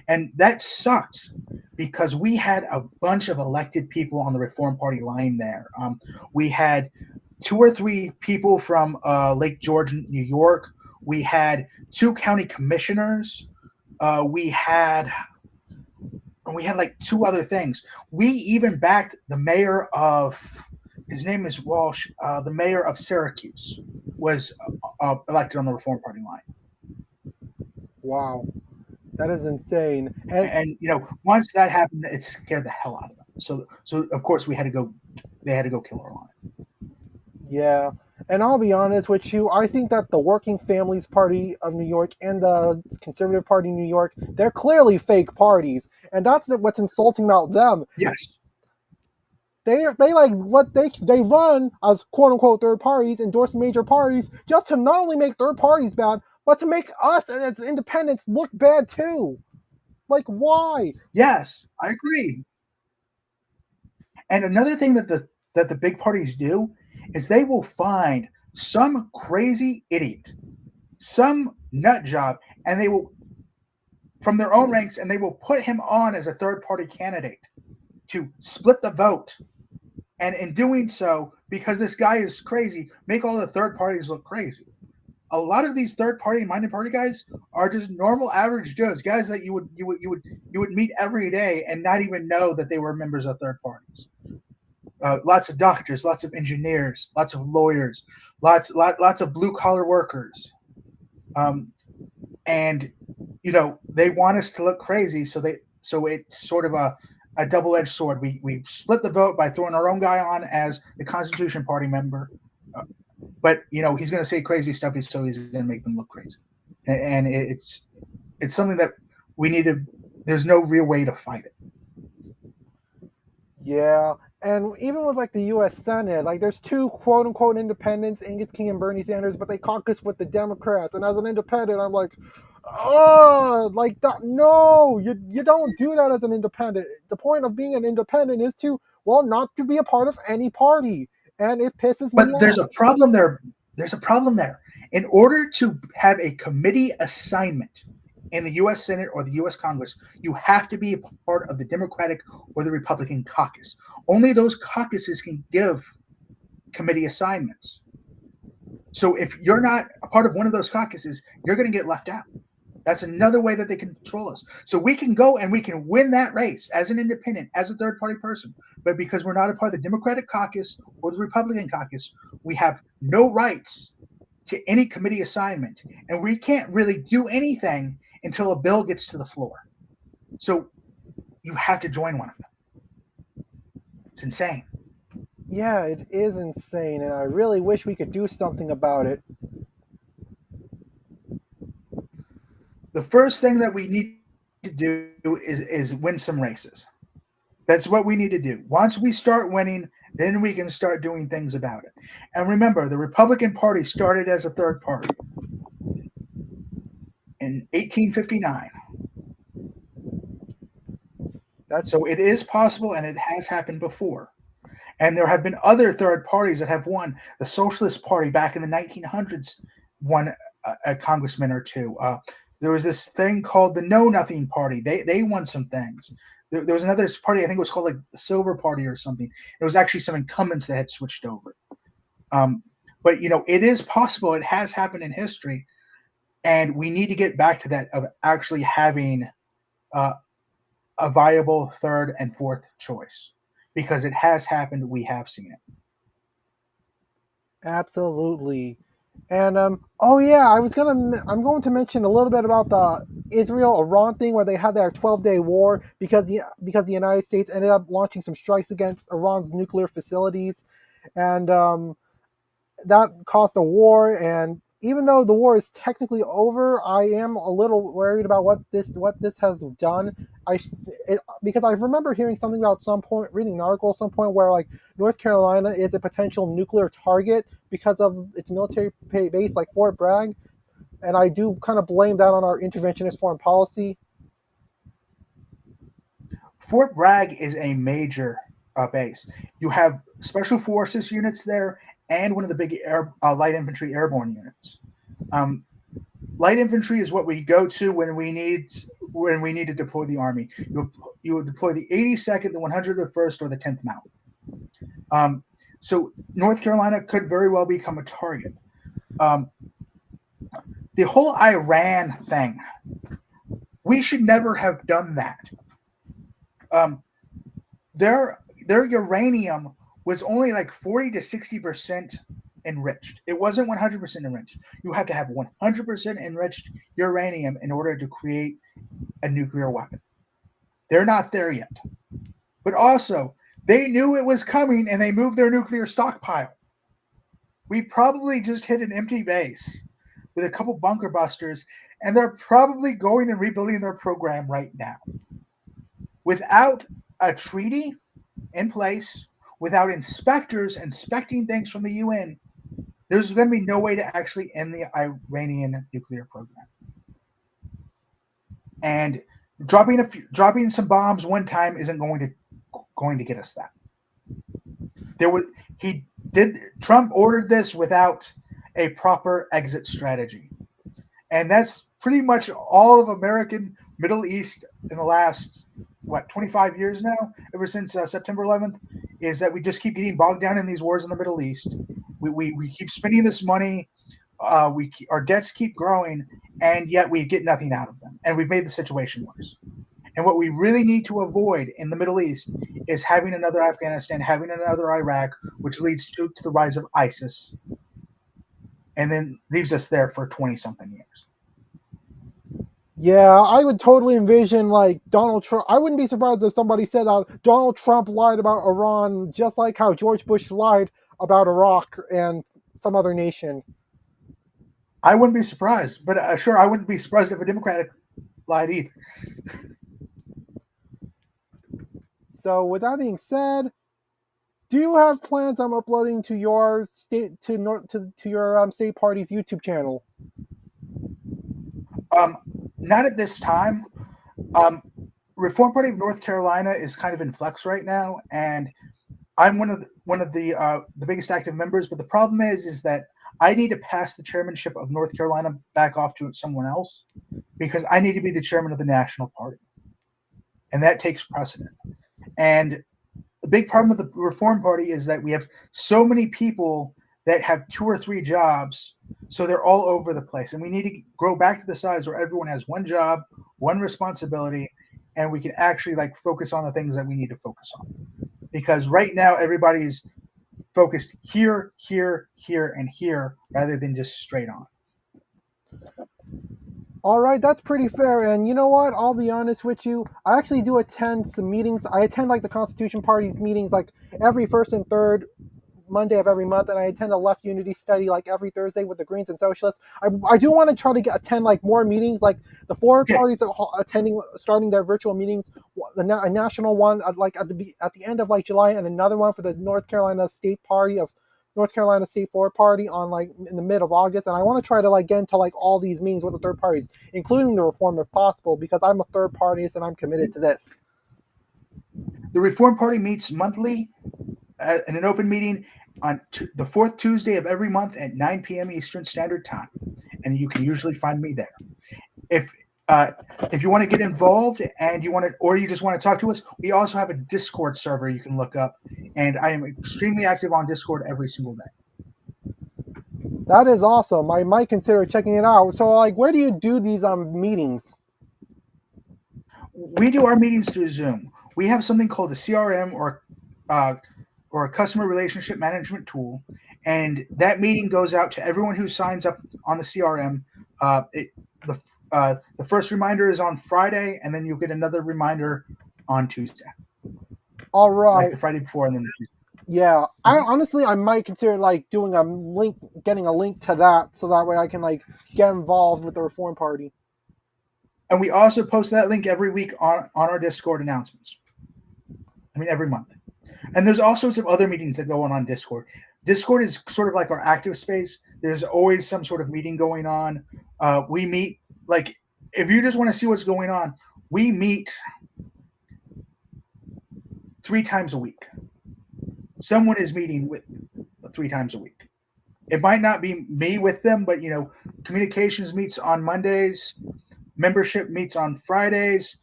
And that sucks because we had a bunch of elected people on the Reform Party line there. We had 2 or 3 people from Lake George, New York. We had 2 county commissioners. We had like 2 other things. We even backed the mayor of, his name is Walsh, the mayor of Syracuse was elected on the Reform Party line. Wow, that is insane. And once that happened, it scared the hell out of them. So of course they had to go kill her line. Yeah, and I'll be honest with you, I think that the Working Families Party of New York and the Conservative Party of New York, they're clearly fake parties, and that's what's insulting about them. Yes. They like what they run as quote unquote third parties, endorse major parties, just to not only make third parties bad, but to make us as independents look bad too. Like, why? Yes, I agree. And another thing that the big parties do is they will find some crazy idiot, some nut job, and they will, from their own ranks, and they will put him on as a third party candidate to split the vote. And in doing so, because this guy is crazy, make all the third parties look crazy. A lot of these third party minded party guys are just normal average Joes, guys that you would meet every day and not even know that they were members of third parties. Lots of doctors, lots of engineers, lots of lawyers, lots of blue collar workers, and they want us to look crazy. So it's sort of a double edged sword. We split the vote by throwing our own guy on as the Constitution Party member, but he's going to say crazy stuff, so he's going to make them look crazy, and it's something that we need to. There's no real way to fight it. Yeah, and even with like the U.S. Senate, like there's 2 quote unquote independents, Angus King and Bernie Sanders, but they caucus with the Democrats. And as an independent, I'm like, oh, like that. No, you don't do that as an independent. The point of being an independent is to, well, not to be a part of any party, and it pisses me off. But there's a problem there. There's a problem there. In order to have a committee assignment in the U.S. Senate or the U.S. Congress, you have to be a part of the Democratic or the Republican caucus. Only those caucuses can give committee assignments. So if you're not a part of one of those caucuses, you're going to get left out. That's another way that they control us. So we can go and we can win that race as an independent, as a third-party person. But because we're not a part of the Democratic caucus or the Republican caucus, we have no rights to any committee assignment. And we can't really do anything until a bill gets to the floor. So you have to join one of them. It's insane. Yeah, it is insane, and I really wish we could do something about it. The first thing that we need to do is win some races. That's what we need to do. Once we start winning, then we can start doing things about it. And remember, the Republican Party started as a third party in 1859. So it is possible, and it has happened before. And there have been other third parties that have won. The Socialist Party back in the 1900s won a congressman or 2. There was this thing called the Know Nothing Party. They won some things. There was another party, I think it was called like the Silver Party or something. It was actually some incumbents that had switched over. But it is possible. It has happened in history. And we need to get back to that, of actually having a viable third and fourth choice, because it has happened. We have seen it. Absolutely. And I'm going to mention a little bit about the Israel-Iran thing, where they had their 12-day war because the United States ended up launching some strikes against Iran's nuclear facilities, and that caused a war. And even though the war is technically over, I am a little worried about what this has done. Because I remember hearing something about reading an article at some point where like North Carolina is a potential nuclear target because of its military base, like Fort Bragg. and I do kind of blame that on our interventionist foreign policy. Fort Bragg is a major base. You have special forces units there, and one of the big light infantry airborne units. Light infantry is what we go to when we need to deploy the army. You would deploy the 82nd, the 101st, or the 10th Mountain. So North Carolina could very well become a target. The whole Iran thing, we should never have done that. Their uranium was only like 40 to 60% enriched. It wasn't 100% enriched. You have to have 100% enriched uranium in order to create a nuclear weapon. They're not there yet. But also, they knew it was coming and they moved their nuclear stockpile. We probably just hit an empty base with a couple bunker busters, and they're probably going and rebuilding their program right now. Without a treaty in place, without inspectors inspecting things from the UN, there's going to be no way to actually end the Iranian nuclear program. And dropping some bombs one time isn't going to get us that. Trump ordered this without a proper exit strategy. And that's pretty much all of American Middle East in the last 25 years now, ever since September 11th, is that we just keep getting bogged down in these wars in the Middle East. We keep spending this money. Our debts keep growing, and yet we get nothing out of them. And we've made the situation worse. And what we really need to avoid in the Middle East is having another Afghanistan, having another Iraq, which leads to the rise of ISIS, and then leaves us there for 20-something years. Yeah, I would totally envision like Donald Trump. I wouldn't be surprised if somebody said that Donald Trump lied about Iran, just like how George Bush lied about Iraq and some other nation. I wouldn't be surprised, but sure, I wouldn't be surprised if a Democrat lied either. So, with that being said, do you have plans on uploading to your state to your state party's YouTube channel? Not at this time. Reform Party of North Carolina is kind of in flux right now, and I'm one of the biggest active members. But the problem is that I need to pass the chairmanship of North Carolina back off to someone else because I need to be the chairman of the national party, and that takes precedent. And the big problem with the Reform Party is that we have so many people that have 2 or 3 jobs, so they're all over the place. And we need to grow back to the size where everyone has one job, one responsibility, and we can actually like focus on the things that we need to focus on. Because right now everybody's focused here, here, here, and here, rather than just straight on. All right, that's pretty fair. And you know what? I'll be honest with you. I actually do attend some meetings. I attend like the Constitution Party's meetings like every first and third Monday of every month, and I attend a left unity study like every Thursday with the Greens and Socialists. I do want to try to attend like more meetings, like the 4 parties attending, starting their virtual meetings. A national one like at the end of like July, and another one for the North Carolina State Party of North Carolina State Forward Party on like in the mid of August. And I want to try to like get into like all these meetings with the third parties, including the Reform if possible, because I'm a third partyist and I'm committed to this. The Reform Party meets monthly in an open meeting on the 4th Tuesday of every month at 9 p.m. Eastern Standard Time, and you can usually find me there. If you want to get involved and you just want to talk to us, we also have a Discord server you can look up, and I am extremely active on Discord every single day. That is awesome. I might consider checking it out. So, like, where do you do these meetings? We do our meetings through Zoom. We have something called a CRM or a customer relationship management tool, and that meeting goes out to everyone who signs up on the CRM. The first reminder is on Friday, and then you'll get another reminder on Tuesday. All right. Like the Friday before, and then the Tuesday. Yeah, I might consider like doing a link, getting a link to that, so that way I can like get involved with the Reform Party. And we also post that link every week on our Discord announcements. I mean, every month. And there's all sorts of other meetings that go on Discord. Discord is sort of like our active space. There's always some sort of meeting going on. We meet, like, if you just want to see what's going on, we meet 3 times a week. Someone is meeting with 3 times a week. It might not be me with them, but communications meets on Mondays, membership meets on Fridays,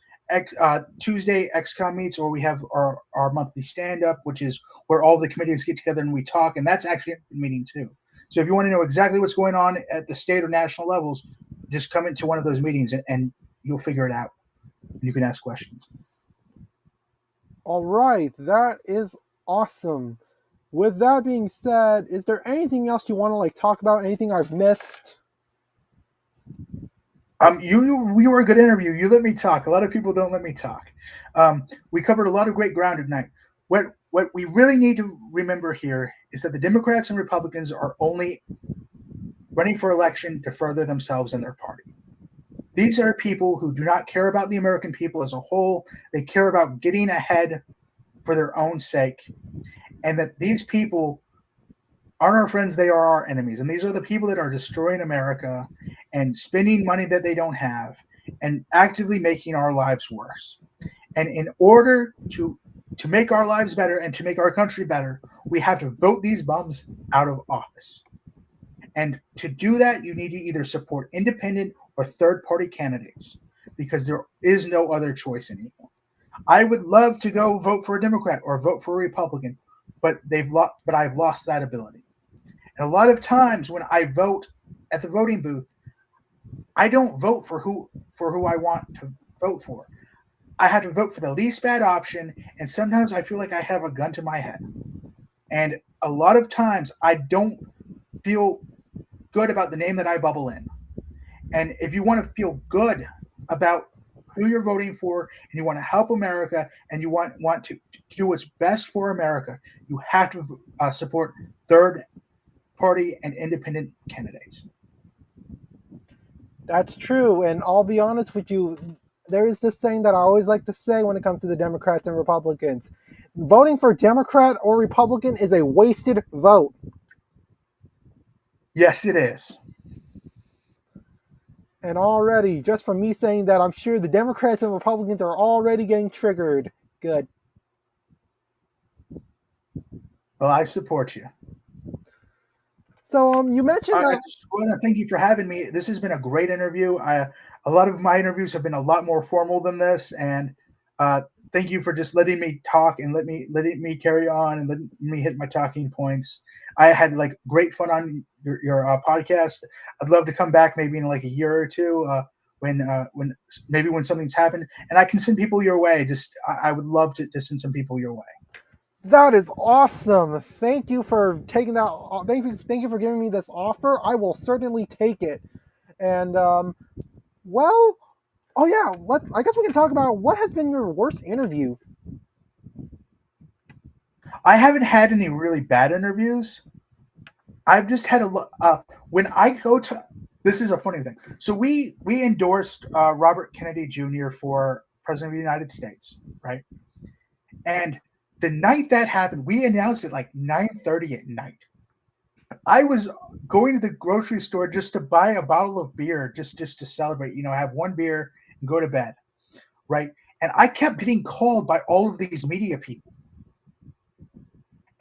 Tuesday XCOM meets, or we have our monthly stand up, which is where all the committees get together and we talk, and that's actually a meeting too. So if you want to know exactly what's going on at the state or national levels, just come into one of those meetings and you'll figure it out. You can ask questions. All right, that is awesome. With that being said, is there anything else you want to talk about? Anything I've missed? We were a good interview. You let me talk. A lot of people don't let me talk. We covered a lot of great ground tonight. What we really need to remember here is that the Democrats and Republicans are only running for election to further themselves and their party. These are people who do not care about the American people as a whole. They care about getting ahead for their own sake. And that these people aren't our friends, they are our enemies. And these are the people that are destroying America and spending money that they don't have and actively making our lives worse. And in order to make our lives better and to make our country better, we have to vote these bums out of office. And to do that, you need to either support independent or third-party candidates because there is no other choice anymore. I would love to go vote for a Democrat or vote for a Republican, but I've lost that ability. And a lot of times when I vote at the voting booth, I don't vote for who I want to vote for. I have to vote for the least bad option, and sometimes I feel like I have a gun to my head. And a lot of times I don't feel good about the name that I bubble in. And if you want to feel good about who you're voting for and you want to help America and you want to do what's best for America, you have to support third party and independent candidates. That's true, and I'll be honest with you, there is this saying that I always like to say when it comes to the Democrats and Republicans. Voting for Democrat or Republican is a wasted vote. Yes, it is. And already, just from me saying that, I'm sure the Democrats and Republicans are already getting triggered. Good. Well, I support you. So, you mentioned I that. just want to thank you for having me. This has been a great interview. A lot of my interviews have been a lot more formal than this, and thank you for just letting me talk and letting me carry on and letting me hit my talking points. I had great fun on your podcast. I'd love to come back maybe in a year or two when something's happened, and I can send people your way. I would love to send some people your way. That is awesome. Thank you for taking that. Thank you for giving me this offer. I will certainly take it. And well, oh yeah. I guess we can talk about what has been your worst interview. I haven't had any really bad interviews. I've just had a look. When I go to, this is a funny thing. So we endorsed Robert Kennedy Jr. for President of the United States, right? And the night that happened, we announced it 9:30 at night. I was going to the grocery store just to buy a bottle of beer, just to celebrate. Have one beer and go to bed, right? And I kept getting called by all of these media people.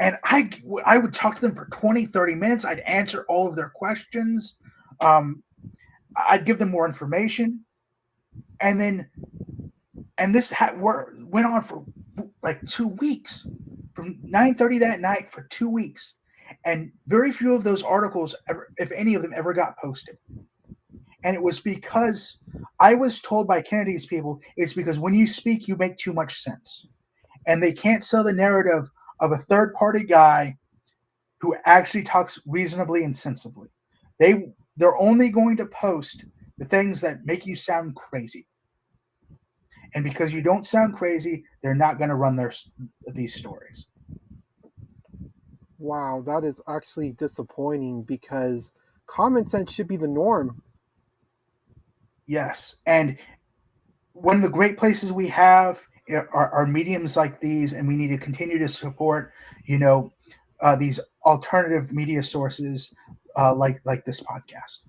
And I would talk to them for 20, 30 minutes. I'd answer all of their questions. I'd give them more information. And this went on for 2 weeks, from 9:30 that night for 2 weeks. And very few of those articles, if any of them, ever got posted. And it was because I was told by Kennedy's people, it's because when you speak, you make too much sense. And they can't sell the narrative of a third-party guy who actually talks reasonably and sensibly. They're only going to post the things that make you sound crazy. And because you don't sound crazy, they're not going to run these stories. Wow, that is actually disappointing because common sense should be the norm. Yes. And one of the great places we have are mediums like these, and we need to continue to support, these alternative media sources like this podcast.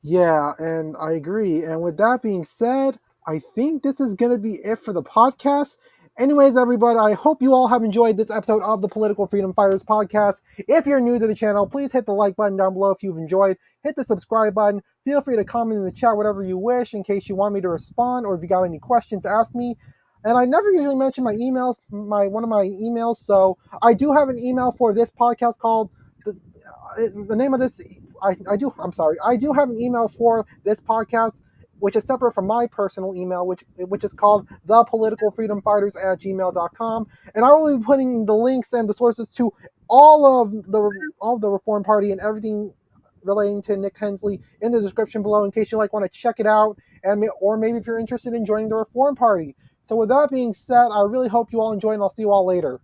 Yeah, and I agree. And with that being said, I think this is going to be it for the podcast. Anyways, everybody, I hope you all have enjoyed this episode of the Political Freedom Fighters podcast. If you're new to the channel, please hit the like button down below if you've enjoyed. Hit the subscribe button. Feel free to comment in the chat whatever you wish in case you want me to respond or if you got any questions, ask me. And I never usually mention my emails, one of my emails. So I do have an email for this podcast called the name of this. I do have an email for this podcast which is separate from my personal email, which is called thepoliticalfreedomfighters@gmail.com. And I will be putting the links and the sources to all of the Reform Party and everything relating to Nick Hensley in the description below in case you like want to check it out, or maybe if you're interested in joining the Reform Party. So with that being said, I really hope you all enjoy, and I'll see you all later.